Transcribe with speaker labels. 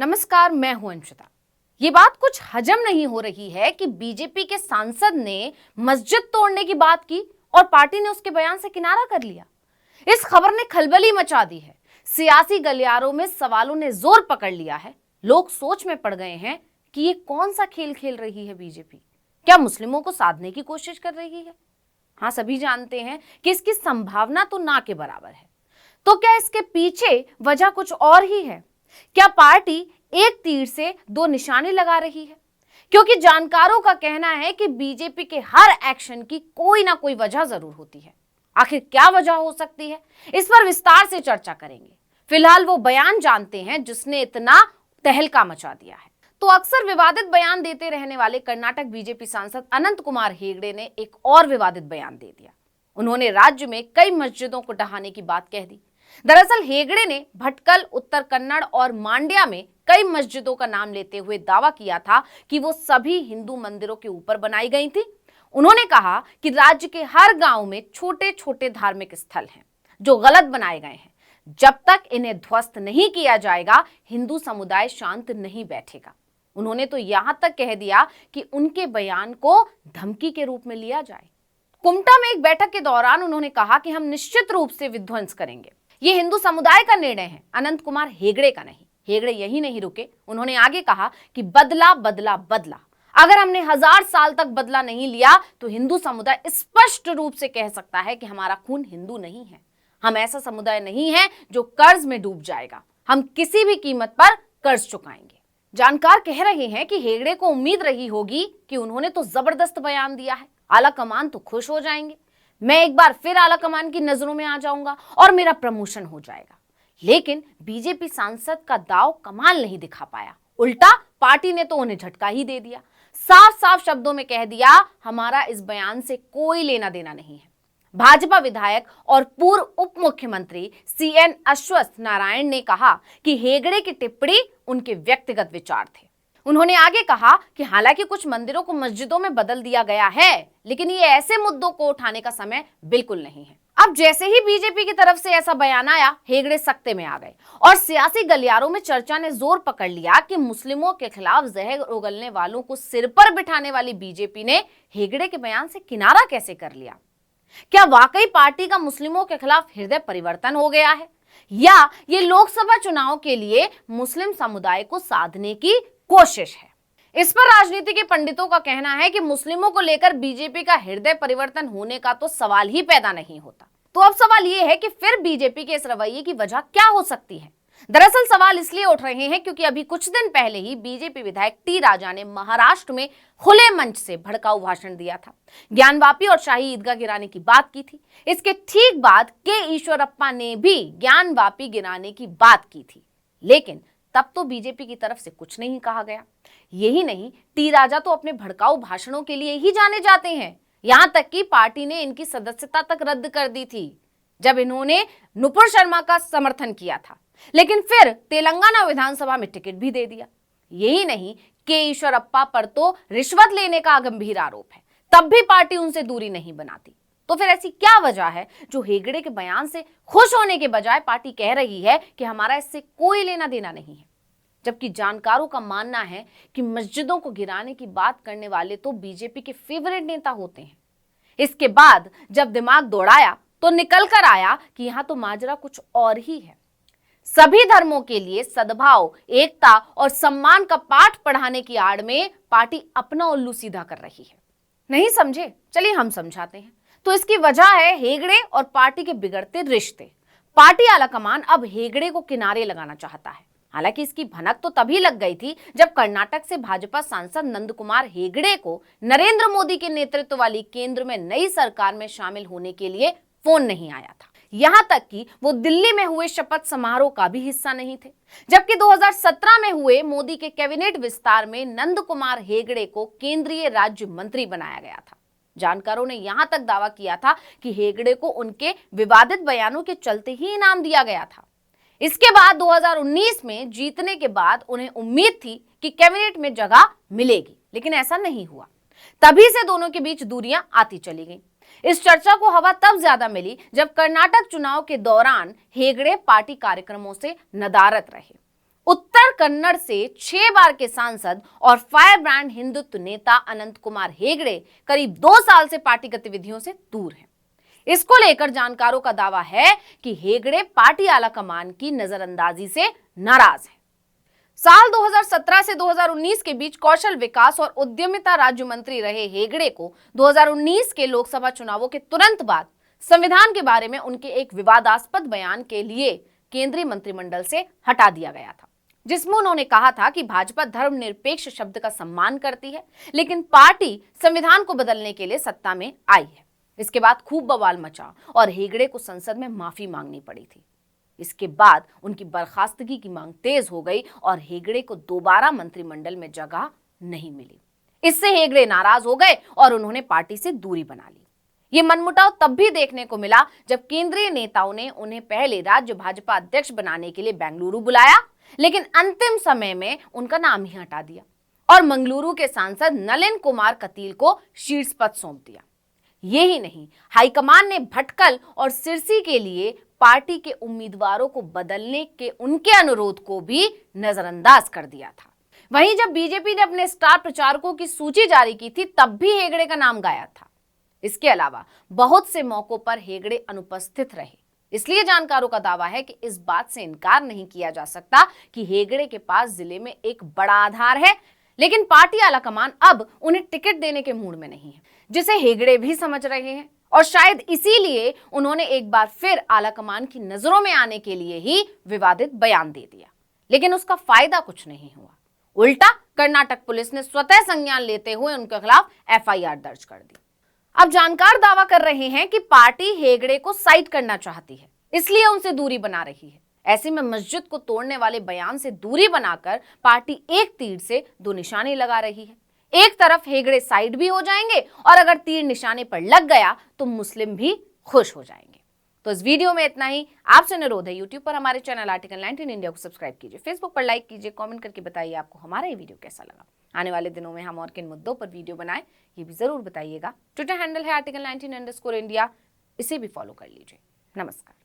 Speaker 1: नमस्कार, मैं हूं अंशिता। ये बात कुछ हजम नहीं हो रही है कि बीजेपी के सांसद ने मस्जिद तोड़ने की बात की और पार्टी ने उसके बयान से किनारा कर लिया। इस खबर ने खलबली मचा दी है। सियासी गलियारों में सवालों ने जोर पकड़ लिया है। लोग सोच में पड़ गए हैं कि ये कौन सा खेल खेल रही है बीजेपी। क्या मुस्लिमों को साधने की कोशिश कर रही है? हाँ, सभी जानते हैं कि इसकी संभावना तो ना के बराबर है। तो क्या इसके पीछे वजह कुछ और ही है? क्या पार्टी एक तीर से दो निशाने लगा रही है? क्योंकि जानकारों का कहना है कि बीजेपी के हर एक्शन की कोई ना कोई वजह जरूर होती है। आखिर क्या वजह हो सकती है, इस पर विस्तार से चर्चा करेंगे। फिलहाल वो बयान जानते हैं जिसने इतना तहलका मचा दिया है। तो अक्सर विवादित बयान देते रहने वाले कर्नाटक बीजेपी सांसद अनंत कुमार हेगड़े ने एक और विवादित बयान दे दिया। उन्होंने राज्य में कई मस्जिदों को ढहाने की बात कह दी। दरअसल हेगड़े ने भटकल, उत्तर कन्नड़ और मांड्या में कई मस्जिदों का नाम लेते हुए दावा किया था कि वो सभी हिंदू मंदिरों के ऊपर बनाई गई थी। उन्होंने कहा कि राज्य के हर गांव में छोटे छोटे धार्मिक स्थल हैं जो गलत बनाए गए हैं। जब तक इन्हें ध्वस्त नहीं किया जाएगा, हिंदू समुदाय शांत नहीं बैठेगा। उन्होंने तो यहां तक कह दिया कि उनके बयान को धमकी के रूप में लिया जाए। कुमटा में एक बैठक के दौरान उन्होंने कहा कि हम निश्चित रूप से विध्वंस करेंगे। ये हिंदू समुदाय का निर्णय है, अनंत कुमार हेगड़े का नहीं। हेगड़े यही नहीं रुके, उन्होंने आगे कहा कि बदला बदला बदला। अगर हमने 1000 साल तक बदला नहीं लिया तो हिंदू समुदाय स्पष्ट रूप से कह सकता है कि हमारा खून हिंदू नहीं है। हम ऐसा समुदाय नहीं है जो कर्ज में डूब जाएगा। हम किसी भी कीमत पर कर्ज चुकाएंगे। जानकार कह रहे हैं कि हेगड़े को उम्मीद रही होगी कि उन्होंने तो जबरदस्त बयान दिया है, आला कमान तो खुश हो जाएंगे, मैं एक बार फिर आला कमान की नजरों में आ जाऊंगा और मेरा प्रमोशन हो जाएगा। लेकिन बीजेपी सांसद का दाव कमाल नहीं दिखा पाया। उल्टा पार्टी ने तो उन्हें झटका ही दे दिया। साफ साफ शब्दों में कह दिया, हमारा इस बयान से कोई लेना देना नहीं है। भाजपा विधायक और पूर्व उप मुख्यमंत्री CN अश्वत्थ नारायण ने कहा कि हेगड़े की टिप्पणी उनके व्यक्तिगत विचार थे। उन्होंने आगे कहा कि हालांकि कुछ मंदिरों को मस्जिदों में बदल दिया गया है, लेकिन ये ऐसे मुद्दों को उठाने का समय बिल्कुल नहीं है। अब जैसे ही बीजेपी की तरफ से ऐसा बयान आया, हेगड़े सख्ते में आ गए और सियासी गलियारों में चर्चा ने जोर पकड़ लिया कि मुस्लिमों के खिलाफ जहर उगलने वालों को सिर पर बिठाने वाली बीजेपी ने हेगड़े के बयान से किनारा कैसे कर लिया। क्या वाकई पार्टी का मुस्लिमों के खिलाफ हृदय परिवर्तन हो गया है, या ये लोकसभा चुनाव के लिए मुस्लिम समुदाय को साधने की कोशिश है? इस पर राजनीति के पंडितों का कहना है कि मुस्लिमों को लेकर बीजेपी का हृदय परिवर्तन होने का तो सवाल ही पैदा नहीं होता। तो अब सवाल यह है कि फिर बीजेपी के इस रवैये की वजह क्या हो सकती है? दरअसल सवाल इसलिए उठ रहे हैं क्योंकि अभी कुछ दिन पहले ही बीजेपी विधायक टी राजा ने महाराष्ट्र में खुले मंच से भड़काऊ भाषण दिया था। ज्ञानवापी और शाही ईदगाह गिराने की बात की थी। इसके ठीक बाद के ईश्वरप्पा ने भी ज्ञानवापी गिराने की बात की थी, लेकिन तब तो बीजेपी की तरफ से कुछ नहीं कहा गया। यही नहीं, टी राजा तो अपने भड़काऊ भाषणों के लिए ही जाने जाते हैं। यहां तक कि पार्टी ने इनकी सदस्यता तक रद्द कर दी थी जब इन्होंने नुपुर शर्मा का समर्थन किया था, लेकिन फिर तेलंगाना विधानसभा में टिकट भी दे दिया। यही नहीं, के ईश्वरप्पा पर तो रिश्वत लेने का गंभीर आरोप है, तब भी पार्टी उनसे दूरी नहीं बनाती। तो फिर ऐसी क्या वजह है जो हेगड़े के बयान से खुश होने के बजाय पार्टी कह रही है कि हमारा इससे कोई लेना देना नहीं है? जबकि जानकारों का मानना है कि मस्जिदों को गिराने की बात करने वाले तो बीजेपी के फेवरेट नेता होते हैं। इसके बाद जब दिमाग दौड़ाया तो निकल कर आया कि यहां तो माजरा कुछ और ही है। सभी धर्मों के लिए सद्भाव, एकता और सम्मान का पाठ पढ़ाने की आड़ में पार्टी अपना उल्लू सीधा कर रही है। नहीं समझे? चलिए हम समझाते हैं। तो इसकी वजह है हेगड़े और पार्टी के बिगड़ते रिश्ते। पार्टी आलाकमान अब हेगड़े को किनारे लगाना चाहता है। हालांकि इसकी भनक तो तभी लग गई थी जब कर्नाटक से भाजपा सांसद नंद कुमार हेगड़े को नरेंद्र मोदी के नेतृत्व वाली केंद्र में नई सरकार में शामिल होने के लिए फोन नहीं आया था। यहां तक कि वो दिल्ली में हुए शपथ समारोह का भी हिस्सा नहीं थे, जबकि 2017 में हुए मोदी के कैबिनेट विस्तार में नंद कुमार हेगड़े को केंद्रीय राज्य मंत्री बनाया गया था। जानकारों ने यहां तक दावा किया था कि हेगड़े को उनके विवादित बयानों के चलते ही इनाम दिया गया था। इसके बाद 2019 में जीतने के बाद उन्हें उम्मीद थी कि कैबिनेट में जगह मिलेगी, लेकिन ऐसा नहीं हुआ। तभी से दोनों के बीच दूरियां आती चली गईं। इस चर्चा को हवा तब ज्यादा मिली जब कर्नाटक चुनाव के दौरान हेगड़े पार्टी कार्यक्रमों से नदारत रहे। उत्तर कन्नड़ से 6 बार के सांसद और फायर ब्रांड हिंदुत्व नेता अनंत कुमार हेगड़े करीब 2 साल से पार्टी गतिविधियों से दूर हैं। इसको लेकर जानकारों का दावा है कि हेगड़े पार्टी आलाकमान की नजरअंदाजी से नाराज हैं। साल 2017 से 2019 के बीच कौशल विकास और उद्यमिता राज्य मंत्री रहे हेगड़े को 2019 के लोकसभा चुनावों के तुरंत बाद संविधान के बारे में उनके एक विवादास्पद बयान के लिए केंद्रीय मंत्रिमंडल से हटा दिया गया था, जिसमें उन्होंने कहा था कि भाजपा धर्मनिरपेक्ष शब्द का सम्मान करती है, लेकिन पार्टी संविधान को बदलने के लिए सत्ता में आई है। इसके बाद खूब बवाल मचा और हेगड़े को संसद में माफी मांगनी पड़ी थी। इसके बाद उनकी बर्खास्तगी की मांग तेज हो गई और हेगड़े को दोबारा मंत्रिमंडल में जगह नहीं मिली। इससे हेगड़े नाराज हो गए और उन्होंने पार्टी से दूरी बना ली। ये मनमुटाव तब भी देखने को मिला जब केंद्रीय नेताओं ने उन्हें पहले राज्य भाजपा अध्यक्ष बनाने के लिए बेंगलुरु बुलाया, लेकिन अंतिम समय में उनका नाम ही हटा दिया और मंगलुरु के सांसद नलिन कुमार कतील को शीर्ष पद सौंप दिया। यही नहीं, हाईकमान ने भटकल और सिरसी के लिए पार्टी के उम्मीदवारों को बदलने के उनके अनुरोध को भी नजरअंदाज कर दिया था। वहीं जब बीजेपी ने अपने स्टार प्रचारकों की सूची जारी की थी, तब भी हेगड़े का नाम गायब था। इसके अलावा बहुत से मौकों पर हेगड़े अनुपस्थित रहे। इसलिए जानकारों का दावा है कि इस बात से इनकार नहीं किया जा सकता कि हेगड़े के पास जिले में एक बड़ा आधार है, लेकिन पार्टी आलाकमान अब उन्हें टिकट देने के मूड में नहीं है, जिसे हेगड़े भी समझ रहे हैं और शायद इसीलिए उन्होंने एक बार फिर आलाकमान की नजरों में आने के लिए ही विवादित बयान दे दिया। लेकिन उसका फायदा कुछ नहीं हुआ। उल्टा कर्नाटक पुलिस ने स्वतः संज्ञान लेते हुए उनके खिलाफ एफआईआर दर्ज कर दी। अब जानकार दावा कर रहे हैं कि पार्टी हेगड़े को साइड करना चाहती है, इसलिए उनसे दूरी बना रही है। ऐसे में मस्जिद को तोड़ने वाले बयान से दूरी बनाकर पार्टी एक तीर से 2 निशाने लगा रही है। एक तरफ हेगड़े साइड भी हो जाएंगे और अगर तीर निशाने पर लग गया तो मुस्लिम भी खुश हो जाएंगे। तो इस वीडियो में इतना ही। आपसे अनुरोध है, यूट्यूब पर हमारे चैनल आर्टिकल 19 इंडिया को सब्सक्राइब कीजिए, फेसबुक पर लाइक कीजिए, कमेंट करके बताइए आपको हमारा ये वीडियो कैसा लगा। आने वाले दिनों में हम और किन मुद्दों पर वीडियो बनाएं, ये भी जरूर बताइएगा। ट्विटर हैंडल है आर्टिकल 19 _ इंडिया, इसे भी फॉलो कर लीजिए। नमस्कार।